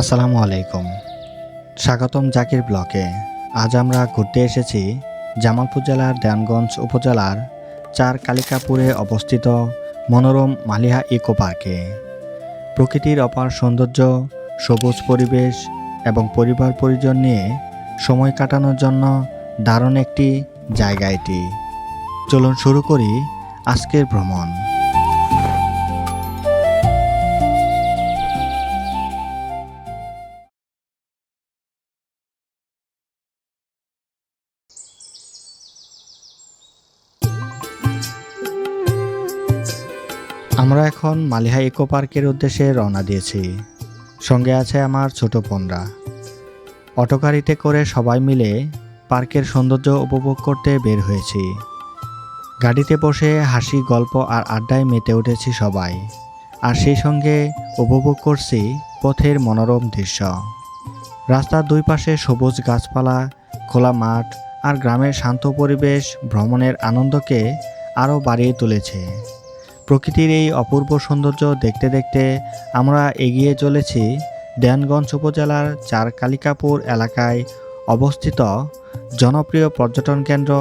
আসসালামু আলাইকুম। স্বাগতম জাকির ব্লকে। আজ আমরা ঘুরতে এসেছি জামালপুর জেলার দেওয়ানগঞ্জ উপজেলার চার কালিকাপুরে অবস্থিত মনোরম মালিহা ইকো পার্কে। প্রকৃতির অপার সৌন্দর্য, সবুজ পরিবেশ এবং পরিবার পরিজন নিয়ে সময় কাটানোর জন্য দারুণ একটি জায়গা এটি। চলুন শুরু করি আজকের ভ্রমণ। আমরা এখন মালিহা ইকো পার্কের উদ্দেশ্যে রওনা দিয়েছি। সঙ্গে আছে আমার ছোট বোনরা। অটোগাড়িতে করে সবাই মিলে পার্কের সৌন্দর্য উপভোগ করতে বের হয়েছি। গাড়িতে বসে হাসি, গল্প আর আড্ডায় মেতে উঠেছি সবাই। আর সেই সঙ্গে উপভোগ করছি পথের মনোরম দৃশ্য। রাস্তার দুই পাশে সবুজ গাছপালা, খোলা মাঠ আর গ্রামের শান্ত পরিবেশ ভ্রমণের আনন্দকে আরও বাড়িয়ে তুলেছে। প্রকৃতির এই অপূর্ব সৌন্দর্য দেখতে দেখতে আমরা এগিয়ে চলেছি দেওয়ানগঞ্জ উপজেলার চার কালিকাপুর এলাকায় অবস্থিত জনপ্রিয় পর্যটন কেন্দ্র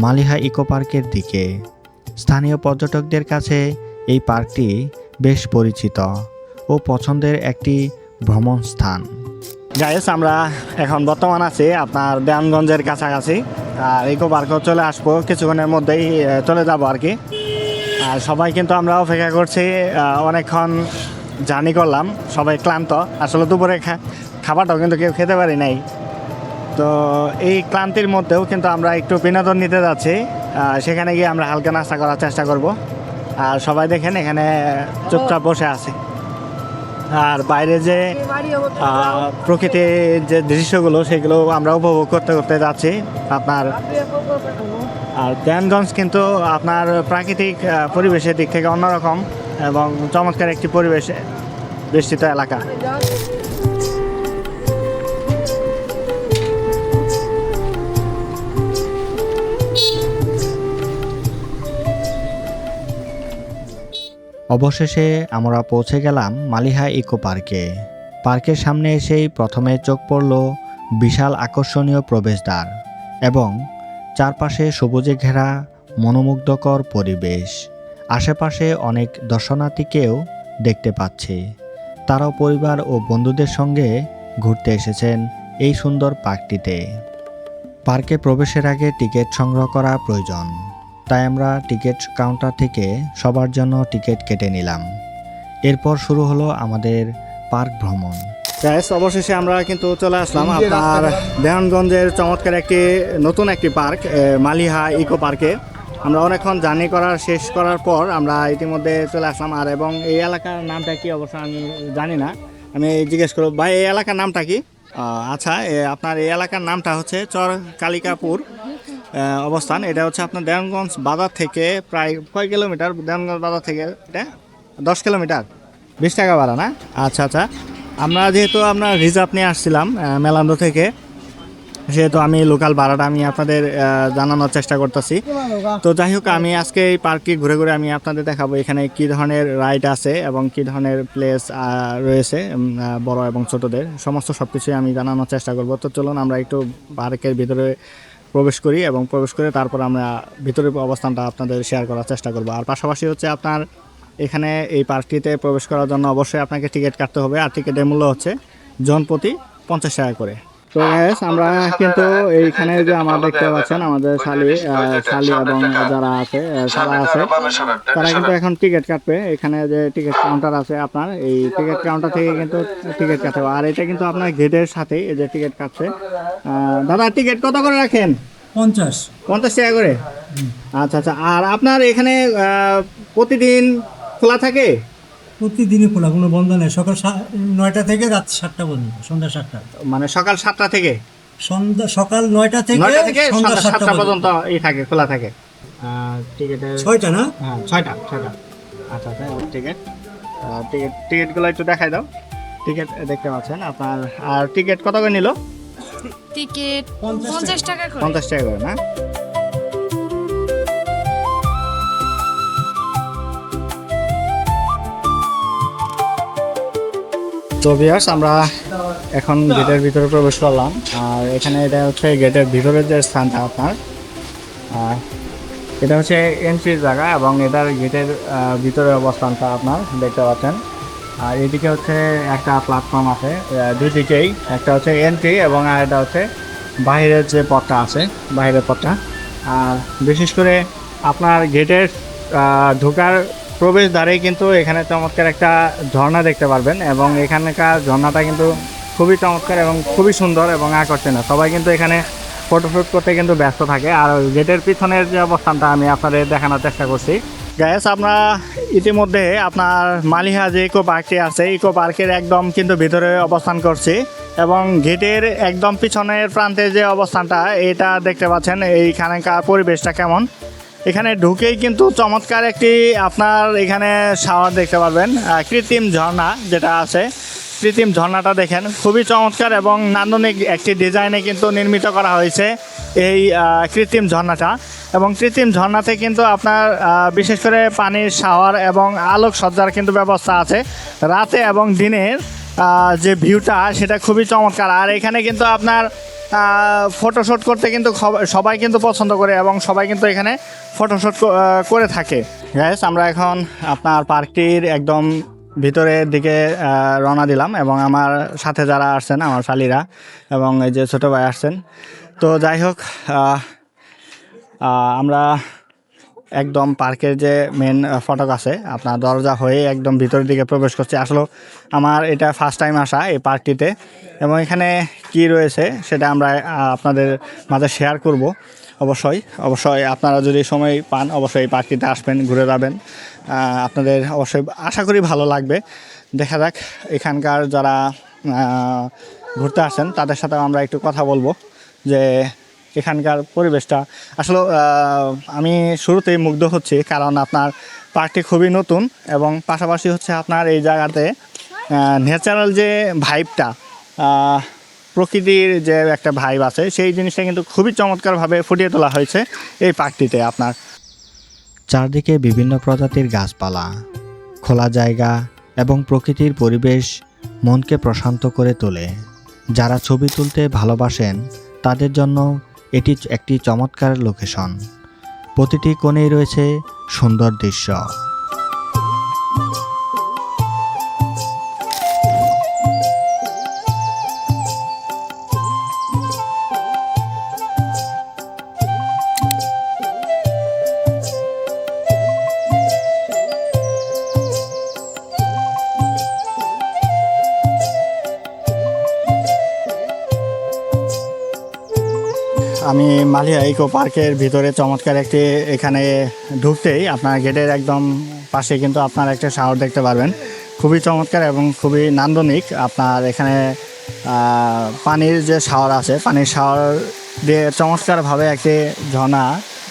মালিহা ইকো পার্কের দিকে। স্থানীয় পর্যটকদের কাছে এই পার্কটি বেশ পরিচিত ও পছন্দের একটি ভ্রমণ স্থান। গাইস, আমরা এখন বর্তমান আছি আপনার দেওয়ানগঞ্জের কাছাকাছি। আর ইকো পার্কেও চলে আসবো, কিছুক্ষণের মধ্যেই চলে যাবো আর কি। আর সবাই কিন্তু আমরা অপেক্ষা করছি, অনেকক্ষণ জার্নি করলাম, সবাই ক্লান্ত। আসলে দুপুরে খাবারটাও কিন্তু কেউ খেতে পারি নাই। তো এই ক্লান্তির মধ্যেও কিন্তু আমরা একটু বিনোদন নিতে যাচ্ছি। সেখানে গিয়ে আমরা হালকা নাস্তা করার চেষ্টা করব। আর সবাই দেখেন এখানে চুপচাপ বসে আছে। আর বাইরে যে প্রকৃতির যে দৃশ্যগুলো সেগুলো আমরা উপভোগ করতে করতে যাচ্ছি আপনার। আর দেওয়ানগঞ্জ কিন্তু আপনার প্রাকৃতিক পরিবেশের দিক থেকে অন্যরকম এবং চমৎকার একটি পরিবেশে বেষ্টিত এলাকা। অবশেষে আমরা পৌঁছে গেলাম মালিহা ইকো পার্কে। পার্কের সামনে এসেই প্রথমে চোখ পড়ল বিশাল আকর্ষণীয় প্রবেশদ্বার এবং চারপাশে সবুজে ঘেরা মনোমুগ্ধকর পরিবেশ। আশেপাশে অনেক দর্শনার্থীকেও দেখতে পাচ্ছি। তারাও পরিবার ও বন্ধুদের সঙ্গে ঘুরতে এসেছেন এই সুন্দর পার্কটিতে। পার্কে প্রবেশের আগে টিকিট সংগ্রহ করা প্রয়োজন, তাই আমরা টিকিট কাউন্টার থেকে সবার জন্য টিকিট কেটে নিলাম। এরপর শুরু হলো আমাদের পার্ক ভ্রমণ। অবশেষে আমরা কিন্তু চলে আসলাম আপনার দেওয়ানগঞ্জের চমৎকার একটি নতুন একটি পার্ক মালিহা ইকো পার্কে। আমরা অনেকক্ষণ জার্নি শেষ করার পর আমরা ইতিমধ্যে চলে আসলাম। আর এবং এই এলাকার নামটা কি অবশ্য আমি জানি না, আমি জিজ্ঞেস করব ভাই এই এলাকার নামটা কি? আচ্ছা, আপনার এই এলাকার নামটা হচ্ছে চর কালিকাপুর অবস্থান। এটা হচ্ছে আপনার দেওয়ানগঞ্জ বাজার থেকে প্রায় কয় কিলোমিটার? দেওয়ানগঞ্জ বাজার থেকে এটা 10 কিলোমিটার, 20 টাকা ভাড়া না? আচ্ছা আচ্ছা। আমরা যেহেতু আপনার রিজার্ভ নিয়ে আসছিলাম মেলান্দো থেকে, সেহেতু আমি লোকাল ভাড়াটা আমি আপনাদের জানানোর চেষ্টা করতেছি। তো যাই হোক, আমি আজকে এই পার্কে ঘুরে ঘুরে আমি আপনাদের দেখাবো এখানে কী ধরনের রাইড আছে এবং কী ধরনের প্লেস রয়েছে বড় এবং ছোটদের সমস্ত সব কিছুই আমি জানানোর চেষ্টা করব। তো চলুন আমরা একটু পার্কের ভিতরে প্রবেশ করি এবং প্রবেশ করে তারপর আমরা ভিতরের অবস্থানটা আপনাদের শেয়ার করার চেষ্টা করব। আর পাশাপাশি হচ্ছে আপনার এখানে এই পার্কটিতে প্রবেশ করার জন্য অবশ্যই আপনাকে টিকিট কাটতে হবে। আর টিকিটের মূল্য হচ্ছে জনপ্রতি 50 টাকা করে। তো আমরা কিন্তু এইখানে যে আমার দেখতে পাচ্ছেন আমাদের শালি এবং যারা আছে সারা আছে, তারা কিন্তু এখন টিকিট কাটবে। এখানে যে টিকিট কাউন্টার আছে আপনার, এই টিকিট কাউন্টার থেকে কিন্তু টিকিট কাটতে হবে। আর এটা কিন্তু আপনার গেটের সাথেই এই যে টিকিট কাটছে। দাদা, টিকিট কত করে রাখেন? 50 টাকা করে। আচ্ছা আচ্ছা। আর আপনার এখানে প্রতিদিন খোলা থাকে? প্রতিদিনই খোলা, কোনো বন্ধ নেই। সকাল 9টা থেকে রাত 7টা পর্যন্ত, সন্ধ্যা 7টা। মানে সকাল 7টা থেকে সকাল 9টা থেকে সন্ধ্যা 7টা পর্যন্ত এই থাকে, খোলা থাকে। টিকিটের 6টা না? হ্যাঁ, 6টা। আচ্ছা আচ্ছা। টিকিটগুলো একটু দেখাই দাও। টিকিট দেখতে পাচ্ছেন আপনার। আর টিকিট কত করে নিল? টিকিট 50 টাকা করে। 50 টাকা করে না? তো ভিউয়ার্স, আমরা এখন গেটের ভিতরে প্রবেশ করলাম। আর এখানে এটা হচ্ছে গেটের ভিতরের যে স্থানটা আপনার, এটা হচ্ছে এন্ট্রির জায়গা এবং এটার গেটের ভিতরে অবস্থানটা আপনার দেখতে পাচ্ছেন। আর এদিকে হচ্ছে একটা প্ল্যাটফর্ম আছে, দুই দিকেই, একটা হচ্ছে এন্ট্রি এবং আর এটা হচ্ছে বাইরের যে পথটা আছে, বাইরের পথটা। আর বিশেষ করে আপনার গেটের ঢোকার প্রবেশদ্বারেই কিন্তু এখানে চমৎকার একটা ঝর্ণা দেখতে পারবেন এবং এখানকার ঝর্ণাটা কিন্তু খুবই চমৎকার এবং খুবই সুন্দর এবং আকর্ষণীয়। সবাই কিন্তু এখানে ফটোশ্যুট করতে কিন্তু ব্যস্ত থাকে। আর গেটের পিছনের যে অবস্থানটা আমি আপনাদের দেখানোর চেষ্টা করছি। গ্যাস, আমরা ইতিমধ্যে আপনার মালিহা যে ইকো পার্কটি আছে, ইকো পার্কের একদম কিন্তু ভিতরে অবস্থান করছি এবং গেটের একদম পিছনের প্রান্তে যে অবস্থানটা এটা দেখতে পাচ্ছেন। এইখানকার পরিবেশটা কেমন, এখানে ঢুকেই কিন্তু চমৎকার একটি আপনার এখানে শাওয়ার দেখতে পারবেন। কৃত্রিম ঝর্ণা যেটা আছে, কৃত্রিম ঝর্ণাটা দেখেন, খুবই চমৎকার এবং নান্দনিক একটি ডিজাইনে কিন্তু নির্মিত করা হয়েছে এই কৃত্রিম ঝর্ণাটা। এবং কৃত্রিম ঝর্ণাতে কিন্তু আপনার বিশেষ করে পানির শাওয়ার এবং আলোকসজ্জার কিন্তু ব্যবস্থা আছে। রাতে এবং দিনের যে ভিউটা সেটা খুবই চমৎকার। আর এখানে কিন্তু আপনার ফটোশ্যুট করতে কিন্তু সবাই কিন্তু পছন্দ করে এবং সবাই কিন্তু এখানে ফটোশ্যুট করে থাকে। গাইস, আমরা এখন আপনার পার্কটির একদম ভিতরের দিকে রওনা দিলাম এবং আমার সাথে যারা আসছেন, আমার শালীরা এবং এই যে ছোটো ভাই আসছেন। তো যাই হোক, আমরা একদম পার্কের যে মেন ফটক আছে আপনার দরজা হয়ে একদম ভিতরের দিকে প্রবেশ করছি। আসলে আমার এটা ফার্স্ট টাইম আসা এই পার্কটিতে এবং এখানে কি রয়েছে সেটা আমরা আপনাদের মাঝে শেয়ার করব। অবশ্যই আপনারা যদি সময় পান অবশ্যই এই পার্কটিতে আসবেন, ঘুরে যাবেন। আপনাদের অবশ্যই আশা করি ভালো লাগবে। দেখা যাক, এখানকার যারা ঘুরতে আসেন তাদের সাথে আমরা একটু কথা বলবো যে এখানকার পরিবেশটা। আসলে আমি শুরুতেই মুগ্ধ হচ্ছি, কারণ আপনার পার্কটি খুবই নতুন এবং পাশাপাশি হচ্ছে আপনার এই জায়গাতে ন্যাচারাল যে ভাইবটা, প্রকৃতির যে একটা ভাইব আছে, সেই জিনিসটা কিন্তু খুবই চমৎকারভাবে ফুটিয়ে তোলা হয়েছে এই পার্কটিতে। আপনার চারদিকে বিভিন্ন প্রজাতির গাছপালা, খোলা জায়গা এবং প্রকৃতির পরিবেশ মনকে প্রশান্ত করে তোলে। যারা ছবি তুলতে ভালোবাসেন তাদের জন্য এটি একটি চমৎকার লোকেশন। প্রতিটি কোণেই রয়েছে সুন্দর দৃশ্য। আমি মালিহা ইকো পার্কের ভিতরে চমৎকার একটি, এখানে ঢুকতেই আপনার গেটের একদম পাশে কিন্তু আপনার একটা শাওয়ার দেখতে পারবেন, খুবই চমৎকার এবং খুবই নান্দনিক। আপনার এখানে পানির যে শাওয়ার আছে, পানির শাওয়ার দিয়ে চমৎকারভাবে একটি ঝর্ণা,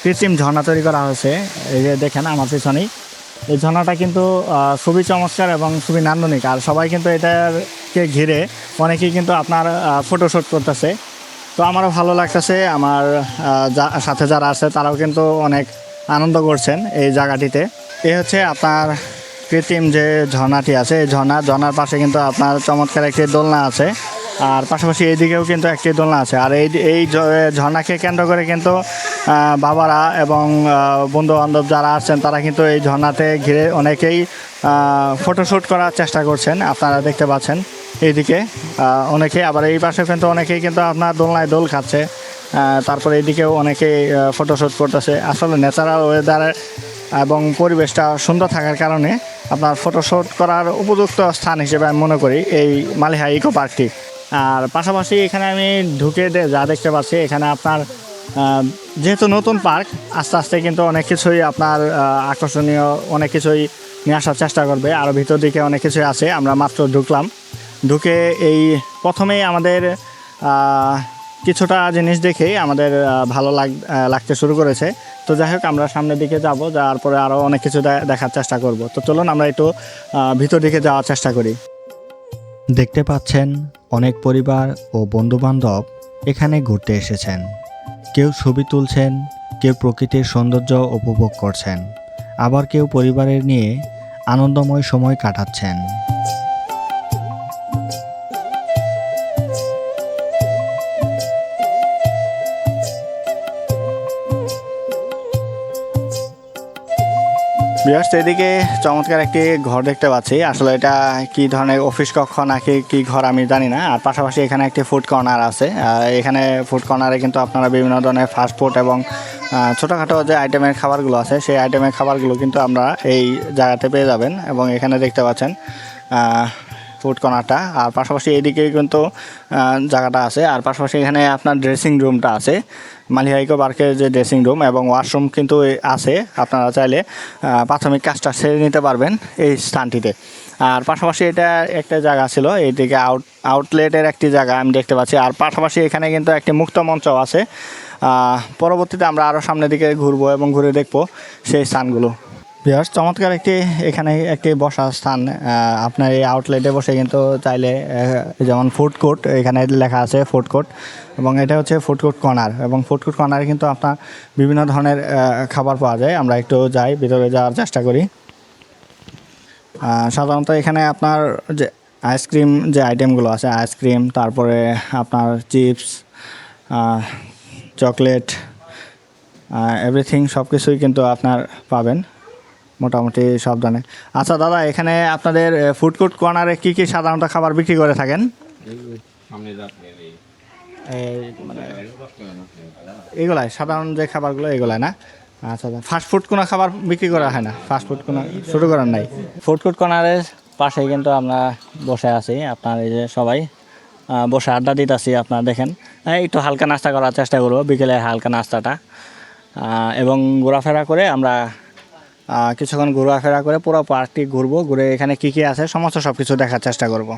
কৃত্রিম ঝর্ণা তৈরি করা হয়েছে। এই যে দেখেন আমার পিছনেই, এই ঝর্ণাটা কিন্তু খুবই চমৎকার এবং খুবই নান্দনিক। আর সবাই কিন্তু এটাকে ঘিরে অনেকেই কিন্তু আপনার ফটোশ্যুট করতেছে। তো আমারও ভালো লাগতেছে, আমার সাথে যারা আছে তারাও কিন্তু অনেক আনন্দ করছেন এই জায়গাটিতে। এই হচ্ছে আপনার কৃত্রিম যে ঝর্ণাটি আছে, এই ঝর্ণার পাশে কিন্তু আপনার চমৎকার একটি দোলনা আছে। আর পাশাপাশি এইদিকেও কিন্তু একটি দোলনা আছে। আর এই ঝর্ণাকে কেন্দ্র করে কিন্তু বাবারা এবং বন্ধুবান্ধব যারা আসছেন তারা কিন্তু এই ঝর্ণাতে ঘিরে অনেকেই ফটোশ্যুট করার চেষ্টা করছেন, আপনারা দেখতে পাচ্ছেন। এইদিকে অনেকেই, আবার এই পাশে কিন্তু অনেকেই কিন্তু আপনার দোলনায় দোল খাচ্ছে। তারপরে এইদিকেও অনেকেই ফটোশ্যুট করতেছে। আসলে ন্যাচারাল ওয়েদার এবং পরিবেশটা সুন্দর থাকার কারণে আপনার ফটোশ্যুট করার উপযুক্ত স্থান হিসেবে আমি মনে করি এই মালিহা ইকো পার্কটি। আর পাশাপাশি এখানে আমি ঢুকে যা দেখতে পাচ্ছি, এখানে আপনার যেহেতু নতুন পার্ক, আস্তে আস্তে কিন্তু অনেক কিছুই আপনার আকর্ষণীয় অনেক কিছুই নিয়ে আসার চেষ্টা করবে। আরও ভিতর দিকে অনেক কিছুই আছে। আমরা মাত্র ঢুকলাম, ঢুকে এই প্রথমেই আমাদের কিছুটা জিনিস দেখেই আমাদের ভালো লাগতে শুরু করেছে। তো যাই হোক, আমরা সামনের দিকে যাব, যাওয়ার পরে আরও অনেক কিছু দেখার চেষ্টা করব। তো চলুন আমরা একটু ভিতর দিকে যাওয়ার চেষ্টা করি। দেখতে পাচ্ছেন অনেক পরিবার ও বন্ধুবান্ধব এখানে ঘুরতে এসেছেন। কেউ ছবি তুলছেন, কেউ প্রকৃতির সৌন্দর্য উপভোগ করছেন, আবার কেউ পরিবারের নিয়ে আনন্দময় সময় কাটাচ্ছেন। ভিউয়ার্স, এদিকে চমৎকার একটি ঘর দেখতে পাচ্ছি। আসলে এটা কি ধরনের অফিস কক্ষ নাকি কি ঘর আমি জানি না। আর পাশাপাশি এখানে একটি ফুড কর্নার আছে। এখানে ফুড কর্নারে কিন্তু আপনারা বিভিন্ন ধরনের ফাস্ট ফুড এবং ছোটোখাটো যে আইটেমের খাবারগুলো আছে সেই আইটেমের খাবারগুলো কিন্তু আমরা এই জায়গাতে পেয়ে যাবেন। এবং এখানে দেখতে পাচ্ছেন ফুড কর্নারটা। আর পাশাপাশি এইদিকে কিন্তু জায়গাটা আছে। আর পাশাপাশি এখানে আপনার ড্রেসিং রুমটা আছে, মালিহা ইকো পার্কের যে ড্রেসিং রুম এবং ওয়াশরুম কিন্তু আছে। আপনারা চাইলে প্রাথমিক কাজটা সেরে নিতে পারবেন এই স্থানটিতে। আর পাশাপাশি এটা একটা জায়গা ছিল, এইদিকে আউটলেটের একটি জায়গা আমি দেখতে পাচ্ছি। আর পাশাপাশি এখানে কিন্তু একটি মুক্ত মঞ্চ আছে। পরবর্তীতে আমরা আরও সামনের দিকে ঘুরবো এবং ঘুরে দেখবো সেই স্থানগুলো। ভিউয়ার্স, চমৎকার এখানে একটি বসার স্থান। আপনার এই আউটলেটে বসে কিন্তু চাইলে যেমন ফুড কোর্ট, এখানে লেখা আছে ফুড কোর্ট, এবং এটা হচ্ছে ফুড কোর্ট কর্নার। এবং ফুড কোর্ট কর্নারে কিন্তু আপনার বিভিন্ন ধরনের খাবার পাওয়া যায়। আমরা একটু যাই, ভিতরে যাওয়ার চেষ্টা করি। সাধারণত এখানে আপনার যে আইসক্রিম যে আইটেমগুলো আছে, আইসক্রিম, তারপরে আপনার চিপস, চকলেট, এভরিথিং সব কিছুই কিন্তু আপনার পাবেন মোটামুটি সব ধরনের। আচ্ছা দাদা, এখানে আপনাদের ফুড কোর্ট কর্নারে কী কী সাধারণত খাবার বিক্রি করে থাকেন? এগুলাই সাধারণ যে খাবারগুলো এগুলাই না? আচ্ছা, ফাস্ট ফুড কোনো খাবার বিক্রি করা হয় না? ফাস্ট ফুড কোনো শুরু করার নাই? ফুড কোর্ট কর্নারের পাশেই কিন্তু আমরা বসে আছি। আপনার এই যে সবাই বসে আড্ডা দিতেছি। আপনারা দেখেন, একটু হালকা নাস্তা করার চেষ্টা করবো, বিকেলের হালকা নাস্তাটা। এবং ঘোরাফেরা করে আমরা কিছুক্ষণ ঘোরাফেরা করে পুরো পার্কটি ঘুরবো, ঘুরে এখানে কী কী আছে সমস্ত সব কিছু দেখার চেষ্টা করব।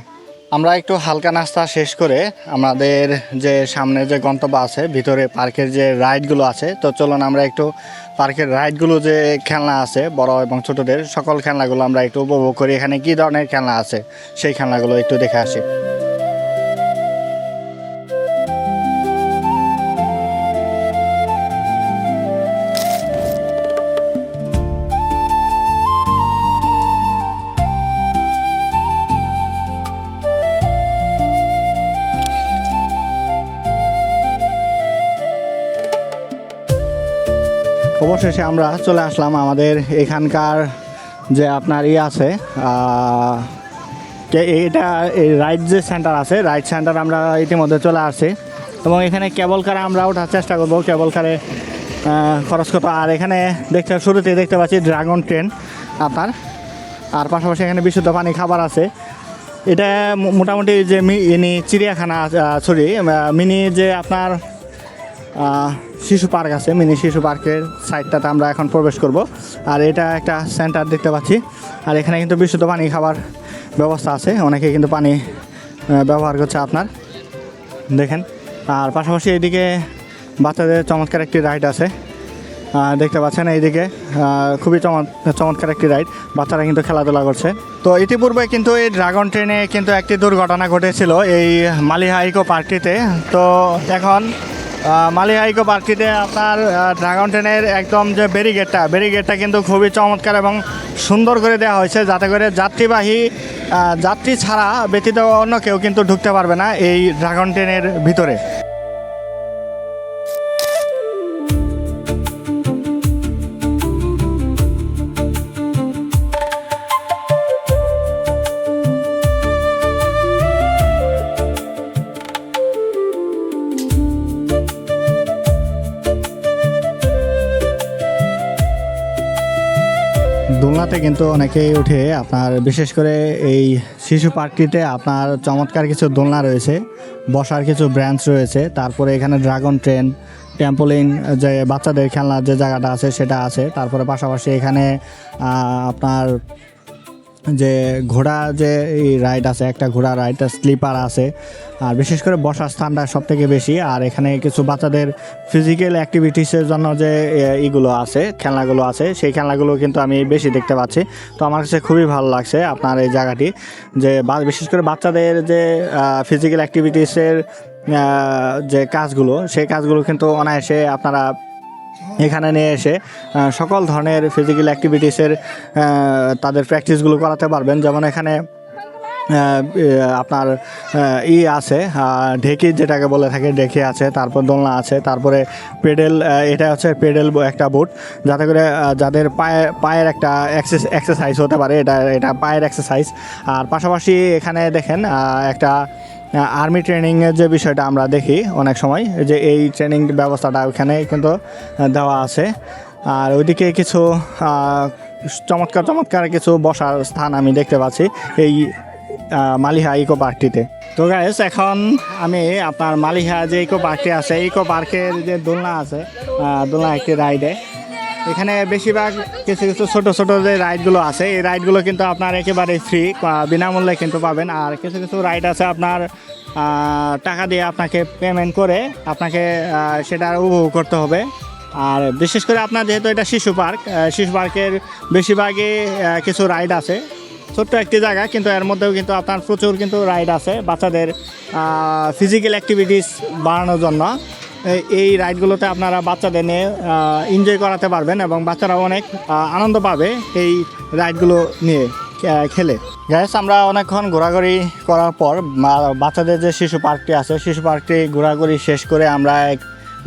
আমরা একটু হালকা নাস্তা শেষ করে আমাদের যে সামনে যে গন্তব্য আছে, ভিতরে পার্কের যে রাইডগুলো আছে, তো চলুন আমরা একটু পার্কের রাইডগুলো যে খেলনা আছে বড় এবং ছোটদের সকল খেলনাগুলো আমরা একটু উপভোগ করি। এখানে কী ধরনের খেলনা আছে সেই খেলনাগুলো একটু দেখে আসি। অবশেষে আমরা চলে আসলাম আমাদের এখানকার যে আপনার আছে এটা এই রাইড যে সেন্টার আছে, রাইড সেন্টার আমরা ইতিমধ্যে চলে আসছি। এবং এখানে কেবল কারে আমরা ওঠার চেষ্টা করবো, কেবল কারে খরচ কত। আর এখানে শুরুতেই দেখতে পাচ্ছি ড্রাগন ট্রেন আপনার। আর পাশাপাশি এখানে বিশুদ্ধ পানি খাবার আছে। এটা মোটামুটি যে চিড়িয়াখানা, মিনি যে আপনার শিশু পার্ক আছে, মিনি শিশু পার্কের সাইডটাতে আমরা এখন প্রবেশ করব। আর এটা একটা সেন্টার দেখতে পাচ্ছি। আর এখানে কিন্তু বিশুদ্ধ পানি খাবার ব্যবস্থা আছে, অনেকে কিন্তু পানি ব্যবহার করছে আপনার দেখেন। আর পাশাপাশি এইদিকে বাচ্চাদের চমৎকার একটি রাইড আছে, দেখতে পাচ্ছেন এইদিকে খুবই চমৎকার একটি রাইড, বাচ্চারা কিন্তু খেলাধুলা করছে। তো ইতিপূর্বে কিন্তু এই ড্রাগন ট্রেনে কিন্তু একটি দুর্ঘটনা ঘটেছিল এই মালিহা ইকো পার্কটিতে। তো এখন মালিহা ইকো পার্কটিতে আপনার ড্রাগন ট্রেনের একদম যে ব্যারিগেটটা কিন্তু খুবই চমৎকার এবং সুন্দর করে দেওয়া হয়েছে, যাতে করে যাত্রী ছাড়া ব্যতীত অন্য কেউ কিন্তু ঢুকতে পারবে না এই ড্রাগন ট্রেনের ভিতরে। দোলনাতে কিন্তু অনেকেই উঠে আপনার, বিশেষ করে এই শিশু পার্কটিতে আপনার চমৎকার কিছু দোলনা রয়েছে, বসার কিছু ব্রাঞ্চ রয়েছে। তারপরে এখানে ড্রাগন ট্রেন, ট্যাম্পোলিন যে বাচ্চাদের খেলনার যে জায়গাটা আছে সেটা আছে। তারপরে পাশাপাশি এখানে আপনার যে ঘোড়া যে এই রাইড আছে, একটা ঘোড়া রাইড, স্লিপার আছে। আর বিশেষ করে বসার স্থানটা সব থেকে বেশি। আর এখানে কিছু বাচ্চাদের ফিজিক্যাল অ্যাক্টিভিটিসের জন্য যে ইগুলো আছে, খেলনাগুলো আছে, সেই খেলনাগুলো কিন্তু আমি বেশি দেখতে পাচ্ছি। তো আমার কাছে খুবই ভালো লাগছে আপনার এই জায়গাটি, যে বিশেষ করে বাচ্চাদের যে ফিজিক্যাল অ্যাক্টিভিটিসের যে কাজগুলো, সেই কাজগুলো কিন্তু অনায়াসে আপনারা এখানে নিয়ে এসে সকল ধরনের ফিজিক্যাল অ্যাক্টিভিটিসের তাদের প্র্যাকটিসগুলো করাতে পারবেন। যেমন এখানে আপনার আছে ঢেকি যেটাকে বলে থাকে ঢেকি আছে, তারপর দোলনা আছে, তারপরে পেডেল, এটা হচ্ছে পেডেল একটা বুট, যাতে করে যাদের পায়ের একটা এক্সারসাইজ হতে পারে, এটা পায়ের এক্সারসাইজ। আর পাশাপাশি এখানে দেখেন একটা আর্মি ট্রেনিংয়ের যে বিষয়টা আমরা দেখি অনেক সময়, যে এই ট্রেনিং ব্যবস্থাটা ওখানে কিন্তু দেওয়া আছে। আর ওইদিকে কিছু চমৎকার চমৎকার কিছু বসার স্থান আমি দেখতে পাচ্ছি এই মালিহা ইকো পার্কটিতে। তো গাইস, এখন আমি আপনার মালিহা যে ইকো পার্কটি আছে, ইকো পার্কের যে দোলনা আছে, দোলনা একটি রাইডে, এখানে বেশিরভাগ কিছু কিছু ছোটো ছোটো যে রাইডগুলো আছে, এই রাইডগুলো কিন্তু আপনার একেবারে ফ্রি, বিনামূল্যে কিন্তু পাবেন। আর কিছু কিছু রাইড আছে আপনার টাকা দিয়ে আপনাকে পেমেন্ট করে আপনাকে সেটা উপভোগ করতে হবে। আর বিশেষ করে আপনার যেহেতু এটা শিশু পার্কের বেশিরভাগই কিছু রাইড আছে, ছোট্ট একটি জায়গা কিন্তু এর মধ্যেও কিন্তু আপনার প্রচুর কিন্তু রাইড আছে বাচ্চাদের ফিজিক্যাল অ্যাক্টিভিটিস বাড়ানোর জন্য। এই রাইডগুলোতে আপনারা বাচ্চাদের নিয়ে এনজয় করাতে পারবেন এবং বাচ্চারাও অনেক আনন্দ পাবে এই রাইডগুলো নিয়ে খেলে। গ্যাস, আমরা অনেকক্ষণ ঘোরাঘুরি করার পর বাচ্চাদের যে শিশু পার্কটি আছে, শিশু পার্কটি ঘোরাঘুরি শেষ করে আমরা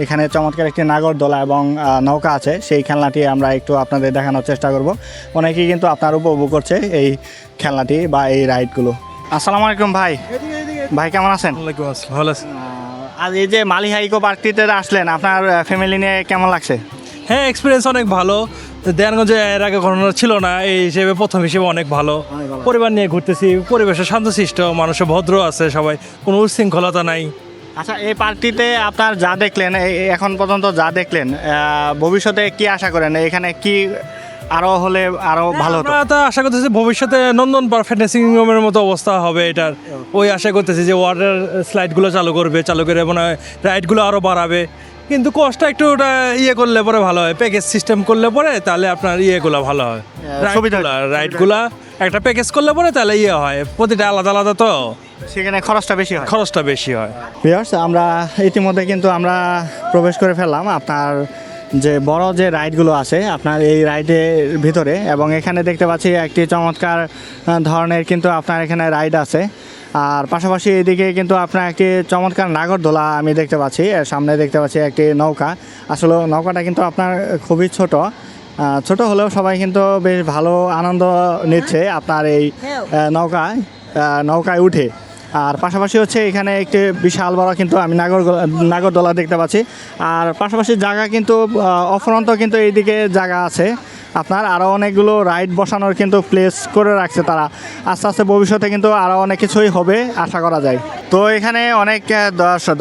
এখানে চমৎকার একটি নাগরদোলা এবং নৌকা আছে, সেই খেলনাটি আমরা একটু আপনাদের দেখানোর চেষ্টা করব। অনেকেই কিন্তু আপনার উপভোগ করছে এই খেলনাটি বা এই রাইডগুলো। আসসালামু আলাইকুম ভাই, কেমন আছেন? ভালো আছে। আজ এই যে মালিহা ইকো পার্কটিতে আসলেন, আপনার ফ্যামিলি নিয়ে কেমন লাগছে? হ্যাঁ, এক্সপিরিয়েন্স অনেক ভালো। দেয়ানগঞ্জে এর আগে কখনো ছিল না, এই হিসেবে প্রথম হিসেবে অনেক ভালো। পরিবার নিয়ে ঘুরতেছি, পরিবেশে শান্তশিষ্ট, মানুষের ভদ্র আছে, সবাই কোনো উচ্ছৃঙ্খলতা নাই। আচ্ছা, এই পার্কটিতে আপনার যা দেখলেন, এখন পর্যন্ত যা দেখলেন, ভবিষ্যতে কি আশা করেন? এখানে কি আরো হলে আরো ভালো হতো? আমরা তো আশা করতেছি ভবিষ্যতে নন্দন পার্ক ফিটনেসিং রুমের মতো অবস্থা হবে এটার। ওই আশা করতেছি যে ওয়াটার স্লাইডগুলো চালু করে মনে হয় রাইডগুলো আরও বাড়াবে। কিন্তু কষ্ট একটু ওটা করলে পরে ভালো হয়, প্যাকেজ সিস্টেম করলে পরে তাহলে আপনার ইয়েগুলো ভালো হয়। রাইডগুলা একটা প্যাকেজ করলে পরে তাহলে হয়, প্রতিটা আলাদা আলাদা, তো সেখানে খরচটা বেশি হয়। ভিউয়ার্স, আমরা ইতিমধ্যে কিন্তু আমরা প্রবেশ করে ফেললাম আপনার যে বড় যে রাইডগুলো আছে আপনার এই রাইডের ভিতরে, এবং এখানে দেখতে পাচ্ছি একটি চমৎকার ধরনের কিন্তু আপনার এখানে রাইড আছে। আর পাশাপাশি এদিকে কিন্তু আপনার একটি চমৎকার নাগরদোলা আমি দেখতে পাচ্ছি, এর সামনে দেখতে পাচ্ছি একটি নৌকা। আসলে নৌকাটা কিন্তু আপনার খুবই ছোট হলেও সবাই কিন্তু বেশ ভালো আনন্দ নিচ্ছে আপনার এই নৌকায় উঠে। আর পাশাপাশি হচ্ছে এখানে একটি বিশাল বড় কিন্তু আমি নাগরদোলা দেখতে পাচ্ছি। আর পাশাপাশি জায়গা কিন্তু অফুরন্ত কিন্তু এইদিকে জায়গা আছে আপনার, আরও অনেকগুলো রাইড বসানোর কিন্তু প্লেস করে রাখছে তারা। আস্তে আস্তে ভবিষ্যতে কিন্তু আরও অনেক কিছুই হবে আশা করা যায়। তো এখানে অনেক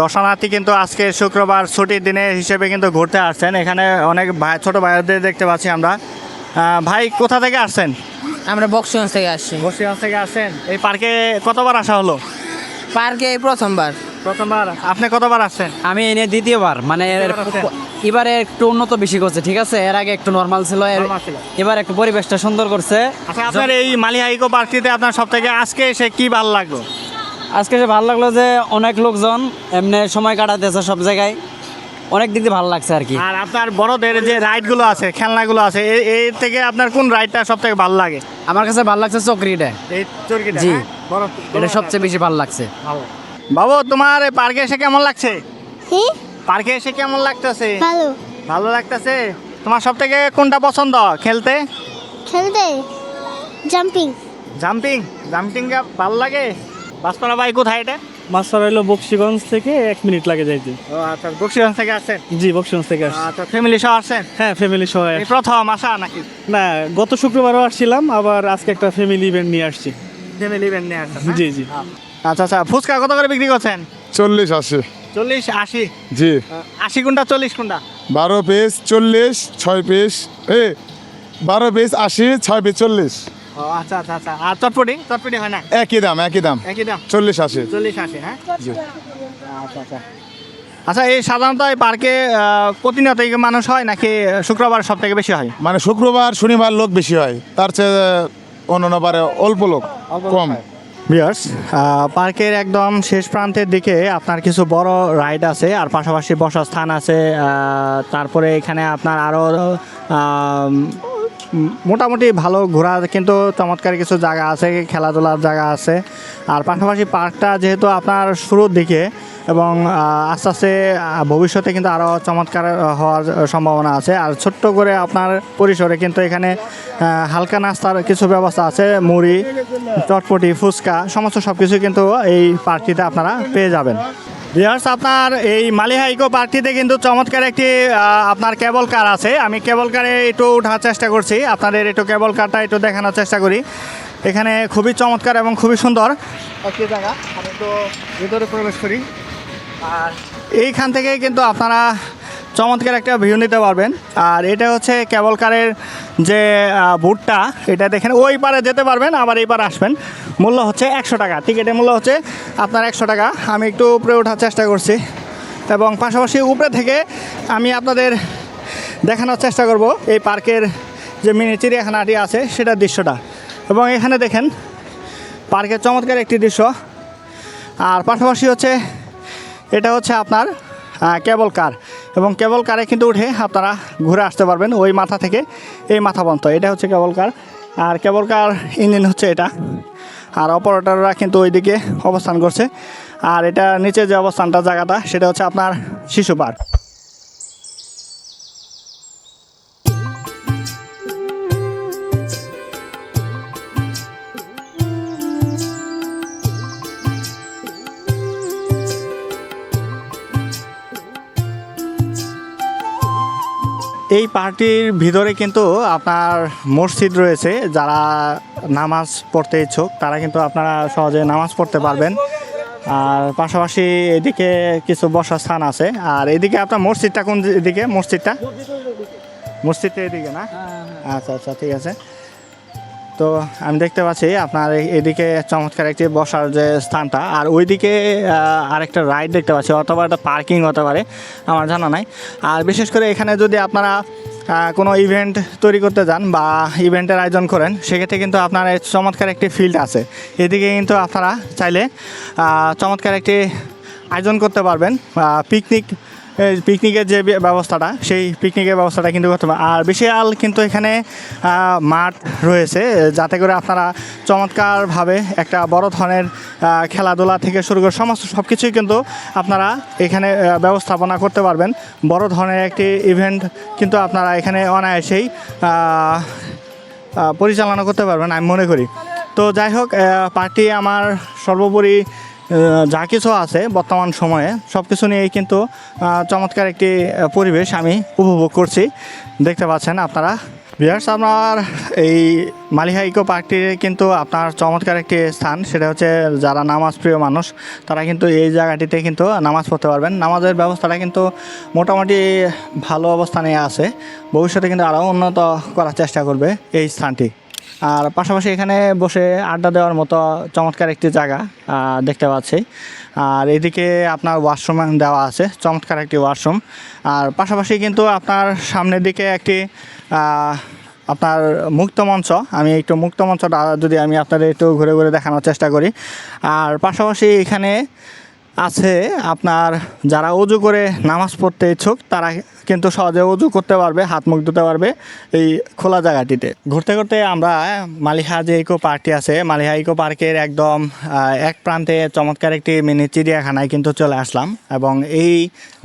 দর্শনার্থী কিন্তু আজকে শুক্রবার ছুটির দিনে হিসেবে কিন্তু ঘুরতে আসছেন। এখানে অনেক ছোটো ভাইদের দেখতে পাচ্ছি আমরা। ভাই, কোথা থেকে আসছেন? আমরা বক্সগঞ্জ থেকে আসছি। বক্সগঞ্জ থেকে আসছেন। এই পার্কে কতবার আসা হলো? পার্কে এই প্রথমবার। আপনি কতবার আসছেন? আমি এনে দ্বিতীয়বার, মানে এবারে একটু উন্নত বেশি করছে, ঠিক আছে। এর আগে একটু নর্মাল ছিল, এবার একটু পরিবেশটা সুন্দর করছে। আচ্ছা, আপনার এই মালিহা ইকো পার্কটিতে আপনার সব থেকে আজকে এসে কি ভালো লাগলো? আজকে সে ভালো লাগলো যে অনেক লোকজন এমনি সময় কাটাতেছে সব জায়গায়, অনেক দিক দিয়ে ভালো লাগছে আর কি। আর আপনার বড়দের যে রাইডগুলো আছে, খেলনাগুলো আছে, এর থেকে আপনার কোন রাইডটা সব থেকে ভালো লাগে? আমার কাছে ভালো লাগছে চক্রিটা। এই চরকিটা? জি, বড়, এটা সবচেয়ে বেশি ভালো লাগছে। বাবু, তোমার এই পার্কে এসে কেমন লাগছে? পার্কে এসে কেমন লাগতেছে? ভালো লাগতেছে। তোমার সব থেকে কোনটা পছন্দ খেলতে? জাম্পিং ভালো লাগে। বাসপাড়া ভাই, কোথায় এটা? মাছপাড়া হলো বক্সিগঞ্জ থেকে 1 মিনিট লাগে যাইতে। ও আচ্ছা, বক্সিগঞ্জ থেকে আসছেন? জি, বক্সিগঞ্জ থেকে আসছি। আচ্ছা, ফ্যামিলি সহ আসছেন? হ্যাঁ, ফ্যামিলি সহ। এই প্রথম আসা নাকি? না, গত শুক্রবারও আসছিলাম, আবার আজকে একটা ফ্যামিলি ইভেন্ট নিয়ে আসছি। ফ্যামিলি ইভেন্ট নিয়ে আসছেন? জি জি। আচ্ছা, ফুচকা কত করে বিক্রি করছেন? 40-80। 40-80? জি। 80 কোনটা 40 কোনটা? 12 পিস 40, 6 পিস 12 পিস 80, 6 পিস 40। ও আচ্ছা। আর চটপটি হয় না? একই দাম। 40-80। 40-80, হ্যাঁ। আচ্ছা, এই সাধারণত এই পার্কে প্রতিনিয়ত মানুষ হয় নাকি শুক্রবার সব থেকে বেশি হয়? মানে শুক্রবার শনিবার লোক বেশি হয়, তার চেয়ে অন্যান্য বারে অল্প লোক কম। ভিউয়ার্স, পার্কের একদম শেষ প্রান্তের দিকে আপনার কিছু বড় রাইড আছে, আর পাশাপাশি বসার স্থান আছে। তারপরে এখানে আপনার আরও মোটামুটি ভালো ঘোরার কিন্তু চমৎকার কিছু জায়গা আছে, খেলাধুলার জায়গা আছে। আর পাশাপাশি পার্কটা যেহেতু আপনার শুরুর দিকে এবং আস্তে আস্তে ভবিষ্যতে কিন্তু আরও চমৎকার হওয়ার সম্ভাবনা আছে। আর ছোট্ট করে আপনার পরিসরে কিন্তু এখানে হালকা নাস্তার কিছু ব্যবস্থা আছে, মুড়ি, চটপটি, ফুচকা সমস্ত সব কিছু কিন্তু এই পার্কটিতে আপনারা পেয়ে যাবেন। ভিউয়ার্স, আপনার এই মালিহা ইকো পার্কটিতে কিন্তু চমৎকার একটি আপনার কেবল কার আছে। আমি কেবল কারে একটু ওঠার চেষ্টা করছি, আপনাদের একটু কেবল কারটা একটু দেখানোর চেষ্টা করি। এখানে খুবই চমৎকার এবং খুবই সুন্দর একটি জায়গা। আমি একটু ভিতরে প্রবেশ করি। আর এইখান থেকে কিন্তু আপনারা চমৎকার একটা ভিউ নিতে পারবেন। আর এটা হচ্ছে কেবল কারের যে বুটটা, এটা দেখেন ওই পারে যেতে পারবেন, আবার এই পারে আসবেন। মূল্য হচ্ছে 100 টাকা, টিকিটের মূল্য হচ্ছে আপনার 100 টাকা। আমি একটু উপরে ওঠার চেষ্টা করছি এবং পাশাপাশি উপরে থেকে আমি আপনাদের দেখানোর চেষ্টা করব এই পার্কের যে মিনি চিড়িয়াখানাটি আছে সেটার দৃশ্যটা। এবং এখানে দেখেন পার্কের চমৎকার একটি দৃশ্য। আর পাশাপাশি হচ্ছে এটা হচ্ছে আপনার কেবল কার, এবং কেবল কারে কিন্তু উঠে আপনারা ঘুরে আসতে পারবেন ওই মাথা থেকে এই মাথা পর্যন্ত। এটা হচ্ছে কেবল কার, আর কেবল কার ইঞ্জিন হচ্ছে এটা। আর অপারেটররা কিন্তু ওইদিকে অবস্থান করছে। আর এটা নিচে যে অবস্থানটা জায়গাটা সেটা হচ্ছে আপনার শিশু পার্ক। এই পার্কটির ভিতরে কিন্তু আপনার মসজিদ রয়েছে। যারা নামাজ পড়তে ইচ্ছুক তারা কিন্তু আপনারা সহজে নামাজ পড়তে পারবেন। আর পাশাপাশি এদিকে কিছু বসার স্থান আছে। আর এদিকে আপনার মসজিদটা কোন দিকে? মসজিদটা এদিকে না? আচ্ছা আচ্ছা, ঠিক আছে। তো আমি দেখতে পাচ্ছি আপনার এদিকে চমৎকার একটি বসার যে স্থানটা, আর ওইদিকে আরেকটা রাইড দেখতে পাচ্ছি, অথবা একটা পার্কিং হতে পারে, আমার জানা নাই। আর বিশেষ করে এখানে যদি আপনারা কোনো ইভেন্ট তৈরি করতে যান বা ইভেন্টের আয়োজন করেন, সেক্ষেত্রে কিন্তু আপনার চমৎকার একটি ফিল্ড আছে। এদিকে কিন্তু আপনারা চাইলে চমৎকার একটি আয়োজন করতে পারবেন। পিকনিকের যে ব্যবস্থাটা, সেই পিকনিকের ব্যবস্থাটা কিন্তু করতে পারেন। আর বিশাল কিন্তু এখানে মাঠ রয়েছে, যাতে করে আপনারা চমৎকারভাবে একটা বড় ধরনের খেলাধুলা থেকে শুরু করে সমস্ত সব কিছুই কিন্তু আপনারা এখানে ব্যবস্থাপনা করতে পারবেন। বড় ধরনের একটি ইভেন্ট কিন্তু আপনারা এখানে অনায়াসেই পরিচালনা করতে পারবেন আমি মনে করি। তো যাই হোক, পার্টি আমার সর্বোপরি যা কিছু আছে বর্তমান সময়ে সব কিছু নিয়েই কিন্তু চমৎকার একটি পরিবেশ আমি উপভোগ করছি, দেখতে পাচ্ছেন আপনারা। ভিউয়ার্স, আপনার এই মালিহা ইকো পার্কটি কিন্তু আপনার চমৎকার একটি স্থান। সেটা হচ্ছে যারা নামাজ প্রিয় মানুষ তারা কিন্তু এই জায়গাটিতে কিন্তু নামাজ পড়তে পারবেন। নামাজের ব্যবস্থাটা কিন্তু মোটামুটি ভালো অবস্থানে আছে। ভবিষ্যতে কিন্তু আরও উন্নত করার চেষ্টা করবে এই স্থানটি। আর পাশাপাশি এখানে বসে আড্ডা দেওয়ার মতো চমৎকার একটি জায়গা দেখতে পাচ্ছি। আর এদিকে আপনার ওয়াশরুম দেওয়া আছে, চমৎকার একটি ওয়াশরুম। আর পাশাপাশি কিন্তু আপনার সামনের দিকে একটি আপনার মুক্ত মঞ্চ, আমি একটু মুক্ত মঞ্চটা যদি আমি আপনাদের একটু ঘুরে ঘুরে দেখানোর চেষ্টা করি। আর পাশাপাশি এখানে আছে আপনার যারা অজু করে নামাজ পড়তে ইচ্ছুক তারা কিন্তু সহজে অজু করতে পারবে, হাত মুখ ধুতে পারবে এই খোলা জায়গাটিতে। ঘুরতে ঘুরতে আমরা মালিহা যে ইকো পার্কটি আছে, মালিহা ইকো পার্কের একদম এক প্রান্তে চমৎকার একটি মিনি চিড়িয়াখানায় কিন্তু চলে আসলাম। এবং এই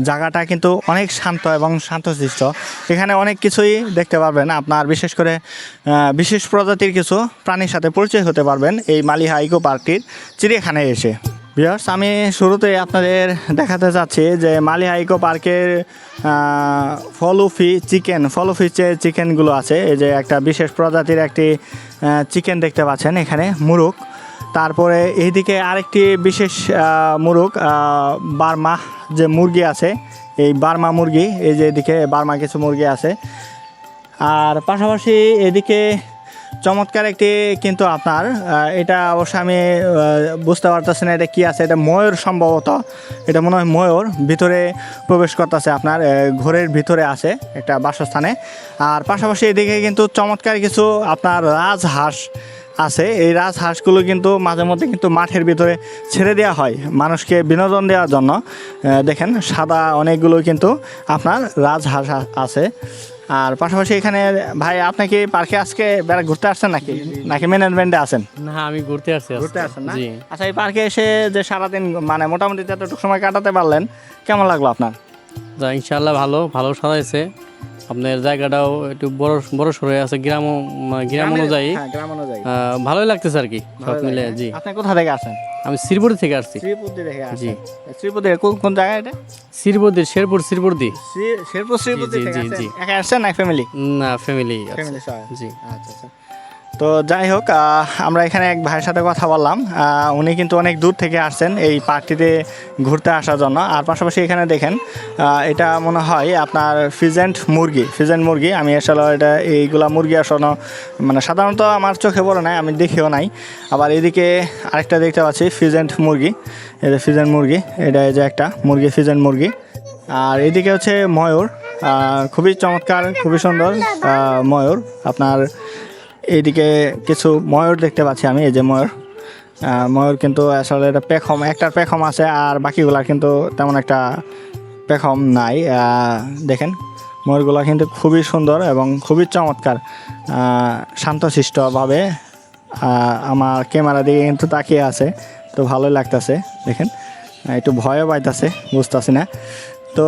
জায়গাটা কিন্তু অনেক শান্ত এবং শান্তশিষ্ট। এখানে অনেক কিছুই দেখতে পারবেন আপনার, বিশেষ করে বিশেষ প্রজাতির কিছু প্রাণীর সাথে পরিচয় হতে পারবেন এই মালিহা ইকো পার্কটির চিড়িয়াখানায় এসে। ভিউয়ার্স, আমি শুরুতে আপনাদের দেখাতে চাচ্ছি যে মালিহা ইকো পার্কের ফলুফি যে চিকেনগুলো আছে, এই যে একটা বিশেষ প্রজাতির একটি চিকেন দেখতে পাচ্ছেন এখানে, মুরগ। তারপরে এইদিকে আরেকটি বিশেষ মুরগ, বার্মা যে মুরগি আছে, এই বার্মা মুরগি, এই যে এদিকে বার্মা কিছু মুরগি আছে। আর পাশাপাশি এদিকে চমৎকার একটি কিন্তু আপনার এটা অবশ্য আমি বুঝতে পারতেছি না এটা কি আছে, এটা ময়ূর সম্ভবত, এটা মনে হয় ময়ূর ভিতরে প্রবেশ করতেছে আপনার ঘরের ভিতরে আছে একটা বাসস্থানে। আর পাশাপাশি এদিকে কিন্তু চমৎকার কিছু আপনার রাজহাঁস আছে। এই রাজহাঁসগুলো কিন্তু মাঝে মধ্যে কিন্তু মাঠের ভিতরে ছেড়ে দেওয়া হয় মানুষকে বিনোদন দেওয়ার জন্য। দেখেন সাদা অনেকগুলো কিন্তু আপনার রাজহাঁস আছে। আর পাশাপাশি এখানে ভাই আপনি কি পার্কে আজকে বেড়া ঘুরতে আসছেন নাকি নাকি ম্যানেজমেন্টে আছেন? না আমি ঘুরতে আসছি আজকে। ঘুরতে আসছেন না? জি আচ্ছা এই পার্কে এসে যে সারাদিন মানে মোটামুটি যতটুকু সময় কাটাতে পারলেন কেমন লাগলো আপনার? যা ইনশাআল্লাহ ভালো ভালো সাজাইছে আপনার জায়গাটাও একটু বড় সরে আছে গ্রাম অনুযায়ী হ্যাঁ, গ্রাম অনুযায়ী ভালোই লাগতেছে আর কি সব মিলে। জি আপনি কোথা থেকে আসেন? আমি শ্রীপুরি থেকে আসছি। শ্রীপুর থেকে জি। আসেন। শ্রীপুর থেকে কোন জায়গা এটা? শ্রীপুরদি শ্রীপুরদি শেরপুর জি, থেকে জি, আসেন? জি। একা আসছেন না ফ্যামিলি? না ফ্যামিলি ফ্যামিলি সহ? জি আচ্ছা আচ্ছা। তো যাই হোক আমরা এখানে এক ভাইয়ের সাথে কথা বললাম। উনি কিন্তু অনেক দূর থেকে আসছেন এই পার্কটিতে ঘুরতে আসার জন্য। আর পাশাপাশি এখানে দেখেন এটা মনে হয় আপনার ফিজেন্ট মুরগি। আমি আসলে এটা এইগুলা মুরগি আসলে মানে সাধারণত আমার চোখে পড়ে নাই, আমি দেখিও নাই। আবার এদিকে আরেকটা দেখতে পাচ্ছি ফিজেন্ট মুরগি, এই যে ফিজেন্ট মুরগি, এটা এই যে একটা মুরগি ফিজেন্ট মুরগি। আর এদিকে হচ্ছে ময়ূর, খুবই চমৎকার খুবই সুন্দর ময়ূর। আপনার এইদিকে কিছু ময়ূর দেখতে পাচ্ছি আমি, এই যে ময়ূর কিন্তু আসলে এটা একটার পেখম আছে আর বাকিগুলার কিন্তু তেমন একটা পেখম নাই। দেখেন ময়ূরগুলো কিন্তু খুবই সুন্দর এবং খুবই চমৎকার, শান্তশিষ্টভাবে আমার ক্যামেরা দিকে কিন্তু তাকিয়ে আছে, তো ভালোই লাগতেছে। দেখেন একটু ভয়ও পাইতেছে, বুঝতেছি না। তো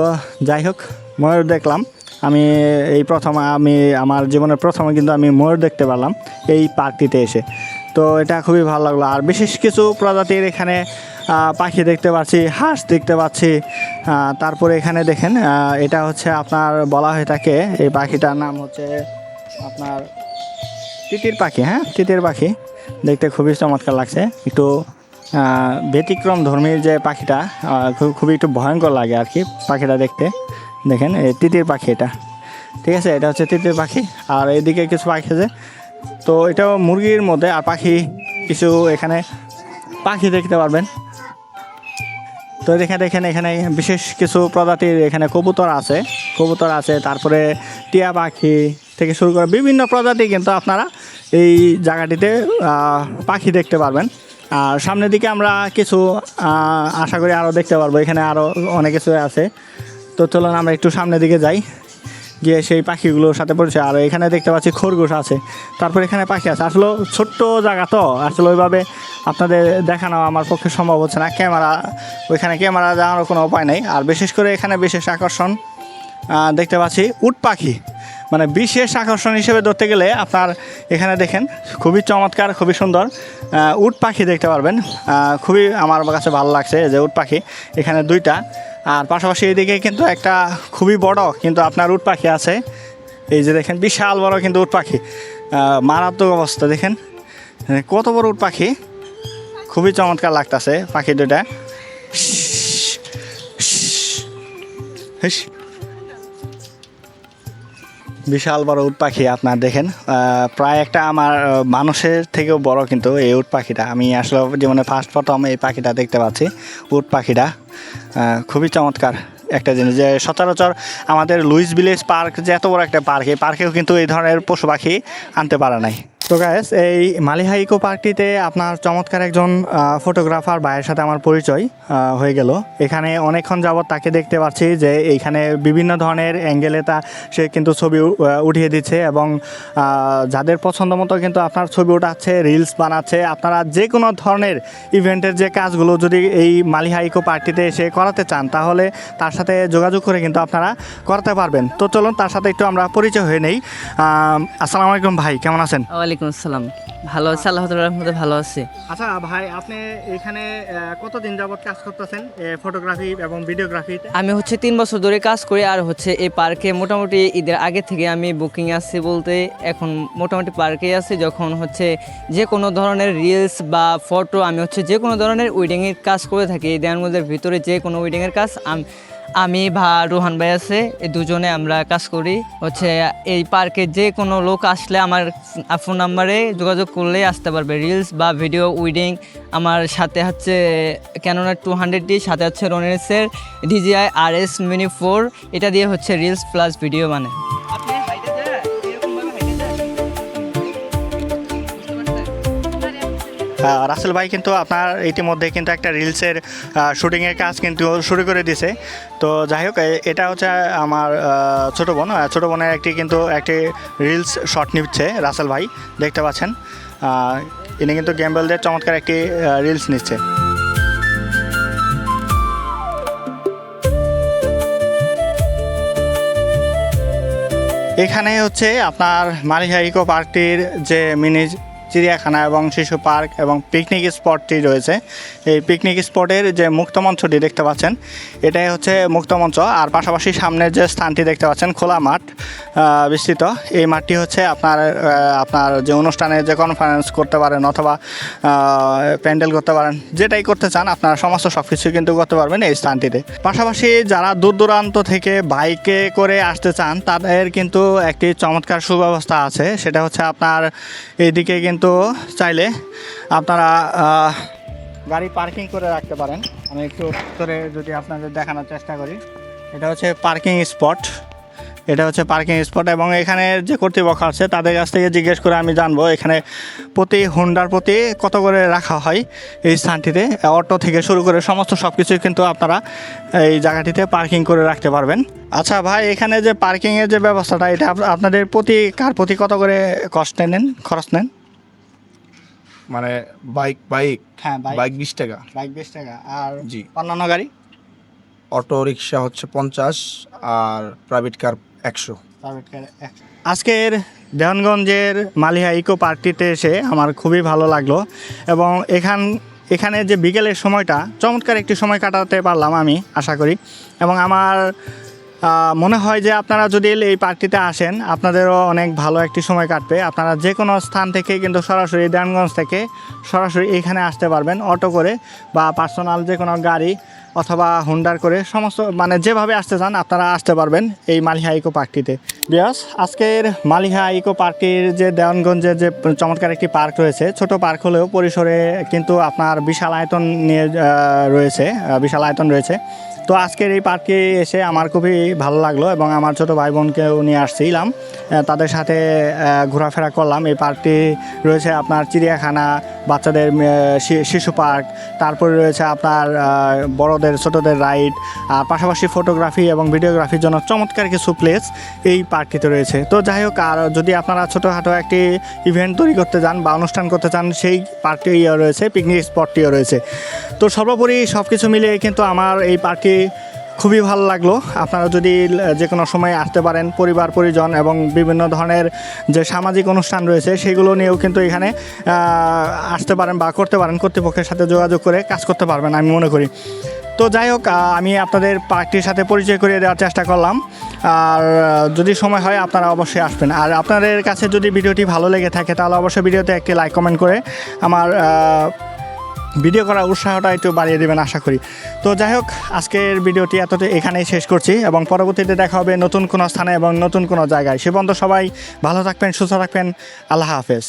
যাই হোক ময়ূর দেখলাম আমি আমার জীবনের প্রথমে কিন্তু আমি ময়ূর দেখতে পারলাম এই পার্কটিতে এসে, তো এটা খুবই ভালো লাগলো। আর বিশেষ কিছু প্রজাতির এখানে পাখি দেখতে পাচ্ছি, হাঁস দেখতে পাচ্ছি। তারপরে এখানে দেখেন এটা হচ্ছে আপনার বলা হয়ে থাকে, এই পাখিটার নাম হচ্ছে আপনার তিতির পাখি। হ্যাঁ, তিতির পাখি দেখতে খুবই চমৎকার লাগছে, একটু ব্যতিক্রম ধর্মী যে পাখিটা, খুবই একটু ভয়ঙ্কর লাগে আর কি পাখিটা দেখতে। দেখেন এই তিতির পাখি, এটা ঠিক আছে, এটা হচ্ছে তিতির পাখি। আর এইদিকে কিছু পাখি আছে, তো এটাও মুরগির মধ্যে। আর পাখি কিছু এখানে পাখি দেখতে পারবেন। তো দেখেন এখানে বিশেষ কিছু প্রজাতির এখানে কবুতর আছে, তারপরে টিয়া পাখি থেকে শুরু করে বিভিন্ন প্রজাতি কিন্তু আপনারা এই জায়গাটিতে পাখি দেখতে পারবেন। আর সামনের দিকে আমরা কিছু আশা করি আরও দেখতে পারবো, এখানে আরও অনেক কিছু আছে। তো চলুন আমরা একটু সামনের দিকে যাই, গিয়ে সেই পাখিগুলোর সাথে পরিচয়। আর এখানে দেখতে পাচ্ছি খরগোশ আছে, তারপর এখানে পাখি আছে। আসলে ছোট্ট জায়গা তো আসলে ওইভাবে আপনাদের দেখানো আমার পক্ষে সম্ভব হচ্ছে না, ওইখানে ক্যামেরা যাওয়ার কোনো উপায় নেই। আর বিশেষ করে এখানে বিশেষ আকর্ষণ দেখতে পাচ্ছি উট পাখি, মানে বিশেষ আকর্ষণ হিসেবে ধরতে গেলে আপনার এখানে দেখেন খুবই চমৎকার খুবই সুন্দর উট পাখি দেখতে পারবেন। খুবই আমার কাছে ভালো লাগছে যে উট পাখি এখানে দুইটা। আর পাশাপাশি এইদিকে কিন্তু একটা খুবই বড় কিন্তু আপনার উট পাখি আছে, এই যে দেখেন বিশাল বড় কিন্তু উট পাখি, মারাত্মক অবস্থা। দেখেন কত বড় উট পাখি, খুবই চমৎকার লাগতেছে পাখি দুটা। বিশাল বড় উট পাখি আপনার দেখেন, প্রায় একটা আমার মানুষের থেকেও বড় কিন্তু এই উট পাখিটা। আমি আসলে জীবনে প্রথম এই পাখিটা দেখতে পাচ্ছি, উট পাখিটা খুবই চমৎকার একটা জিনিস। যে সচরাচর আমাদের লুইস ভিলেজ পার্ক যে এত বড় একটা পার্ক, এই পার্কেও কিন্তু এই ধরনের পশু পাখি আনতে পারে নাই। তো গাইস এই মালিহা ইকো পার্কটিতে আপনার চমৎকার একজন ফটোগ্রাফার ভাইয়ের সাথে আমার পরিচয় হয়ে গেল। এখানে অনেকক্ষণ যাবৎ তাকে দেখতে পাচ্ছি যে এইখানে বিভিন্ন ধরনের অ্যাঙ্গেলে সে কিন্তু ছবি উঠিয়ে দিচ্ছে এবং যাদের পছন্দ মতো কিন্তু আপনার ছবি উঠাচ্ছে, রিলস বানাচ্ছে। আপনারা যে কোনো ধরনের ইভেন্টের যে কাজগুলো যদি এই মালিহা ইকো পার্কটিতে এসে করাতে চান তাহলে তার সাথে যোগাযোগ করে কিন্তু আপনারা করাতে পারবেন। তো চলুন তার সাথে একটু আমরা পরিচয় হয়ে নেই। আসসালামু আলাইকুম ভাই, কেমন আছেন? ওয়ালাইকুম আসসালাম, ভালো আছে, আল্লাহ তাআলার রহমতে ভালো আছে। আচ্ছা ভাই, আপনি এখানে কতদিন যাবত কাজ করতেছেন ফটোগ্রাফি এবং ভিডিওগ্রাফিতে? আমি 3 বছর ধরে কাজ করি। আর এই পার্কে মোটামুটি ঈদের আগে থেকে আমি বুকিং আছি বলতে এখন মোটামুটি পার্কেই আছি। যখন যে কোনো ধরনের রিলস বা ফটো আমি যে কোনো ধরনের উইডিংয়ের কাজ করে থাকি। এই দেওয়ার মধ্যে ভিতরে যে কোনো উইডিংয়ের কাজ আমি রোহান ভাই আছে, এই দুজনে আমরা কাজ করি। এই পার্কে যে কোনো লোক আসলে আমার ফোন নাম্বারে যোগাযোগ করলেই আসতে পারবে। রিলস বা ভিডিও উইডিং আমার সাথে ক্যানোন 200D, সাথে রনিসের DJI RS Mini 4, এটা দিয়ে রিলস প্লাস ভিডিও মানে। রাসেল ভাই কিন্তু আপনার ইতিমধ্যে কিন্তু একটা রিলসের শুটিংয়ের কাজ কিন্তু শুরু করে দিয়েছে। তো যাই হোক এটা হচ্ছে আমার ছোটো বোন, ছোটো বোনের একটি রিলস শট নিচ্ছে রাসেল ভাই, দেখতে পাচ্ছেন। ইনি কিন্তু গ্যাম্বেলদের চমৎকার একটি রিলস নিচ্ছে। এখানে হচ্ছে আপনার মালিহা ইকো পার্কটির যে মিনি চিড়িয়াখানা এবং শিশু পার্ক এবং পিকনিক স্পটটি রয়েছে, এই পিকনিক স্পটের যে মুক্তমঞ্চটি দেখতে পাচ্ছেন এটাই হচ্ছে মুক্তমঞ্চ। আর পাশাপাশি সামনের যে স্থানটি দেখতে পাচ্ছেন খোলা মাঠ বিস্তৃত, এই মাঠটি হচ্ছে আপনার যে অনুষ্ঠানে যে কনফারেন্স করতে পারেন অথবা প্যান্ডেল করতে পারেন, যেটাই করতে চান আপনারা সমস্ত সব কিছু কিন্তু করতে পারবেন এই স্থানটিতে। পাশাপাশি যারা দূর দূরান্ত থেকে বাইকে করে আসতে চান তাদের কিন্তু একটি চমৎকার সুব্যবস্থা আছে, সেটা হচ্ছে আপনার এইদিকে কিন্তু চাইলে আপনারা গাড়ি পার্কিং করে রাখতে পারেন। আমি একটু করে যদি আপনাদের দেখানোর চেষ্টা করি, এটা হচ্ছে পার্কিং স্পট, এবং এখানে যে কর্তৃপক্ষ আছে তাদের কাছ থেকে জিজ্ঞেস করে আমি জানবো এখানে প্রতি হুন্ডার প্রতি কত করে রাখা হয় এই স্থানটিতে। অটো থেকে শুরু করে সমস্ত সব কিছুই কিন্তু আপনারা এই জায়গাটিতে পার্কিং করে রাখতে পারবেন। আচ্ছা ভাই, এখানে যে পার্কিংয়ের যে ব্যবস্থাটা, এটা আপনাদের কার প্রতি কত করে খরচ নেন? মানে বাইক হ্যাঁ, বাইক 20 টাকা, বাইক 20 টাকা। আর জি। অন্যান্য গাড়ি? অটো রিক্সা হচ্ছে 50 আর প্রাইভেট কার 100। আজকের দেওয়ানগঞ্জের মালিহা ইকো পার্কটিতে এসে আমার খুবই ভালো লাগলো এবং এখানে যে বিকেলের সময়টা চমৎকার একটি সময় কাটাতে পারলাম আমি আশা করি। এবং আমার মনে হয় যে আপনারা যদি এই পার্কটিতে আসেন আপনাদেরও অনেক ভালো একটি সময় কাটবে। আপনারা যে কোনো স্থান থেকে কিন্তু সরাসরি দেওয়ানগঞ্জ থেকে সরাসরি এখানে আসতে পারবেন অটো করে বা পার্সোনাল যে কোনো গাড়ি অথবা হুন্ডার করে, সমস্ত মানে যেভাবে আসতে চান আপনারা আসতে পারবেন এই মালিহা ইকো পার্কটিতে। বিয়াস, আজকের মালিহা ইকো পার্কটির যে দেওয়ানগঞ্জের যে চমৎকার একটি পার্ক রয়েছে, ছোট পার্ক হলেও পরিসরে কিন্তু আপনার বিশাল আয়তন রয়েছে। তো আজকের এই পার্কে এসে আমার খুবই ভালো লাগলো এবং আমার ছোটো ভাই বোনকেও নিয়ে আসছিলাম, তাদের সাথে ঘোরাফেরা করলাম। এই পার্কটি রয়েছে আপনার চিড়িয়াখানা, বাচ্চাদের শিশু পার্ক, তারপরে রয়েছে আপনার বড়দের ছোটদের রাইড, আর পাশাপাশি ফটোগ্রাফি এবং ভিডিওগ্রাফির জন্য চমৎকার কিছু প্লেস এই পার্কটিতে রয়েছে। তো যাই হোক, আর যদি আপনারা ছোটোখাটো একটি ইভেন্ট তৈরি করতে চান বা অনুষ্ঠান করতে চান, সেই পার্কটিও রয়েছে, পিকনিক স্পটটিও রয়েছে। তো সর্বোপরি সব কিছু মিলিয়ে কিন্তু আমার এই পার্কটি খুবই ভালো লাগলো। আপনারা যদি যে কোনো সময় আসতে পারেন, পরিবার পরিজন এবং বিভিন্ন ধরনের যে সামাজিক অনুষ্ঠান রয়েছে সেগুলো নিয়েও কিন্তু এখানে আসতে পারেন বা করতে পারেন, কর্তৃপক্ষের সাথে যোগাযোগ করে কাজ করতে পারবেন আমি মনে করি। তো যাই হোক, আমি আপনাদের পার্কটির সাথে পরিচয় করিয়ে দেওয়ার চেষ্টা করলাম। আর যদি সময় হয় আপনারা অবশ্যই আসবেন। আর আপনাদের কাছে যদি ভিডিওটি ভালো লেগে থাকে তাহলে অবশ্যই ভিডিওতে একটি লাইক কমেন্ট করে আমার ভিডিও করার উৎসাহটা একটু বাড়িয়ে দেবেন আশা করি। তো যাই হোক, আজকের ভিডিওটি এখানেই শেষ করছি এবং পরবর্তীতে দেখা হবে নতুন কোনো স্থানে এবং নতুন কোনো জায়গায়। সে পর্যন্ত সবাই ভালো থাকবেন, সুস্থ থাকবেন। আল্লাহ হাফেজ।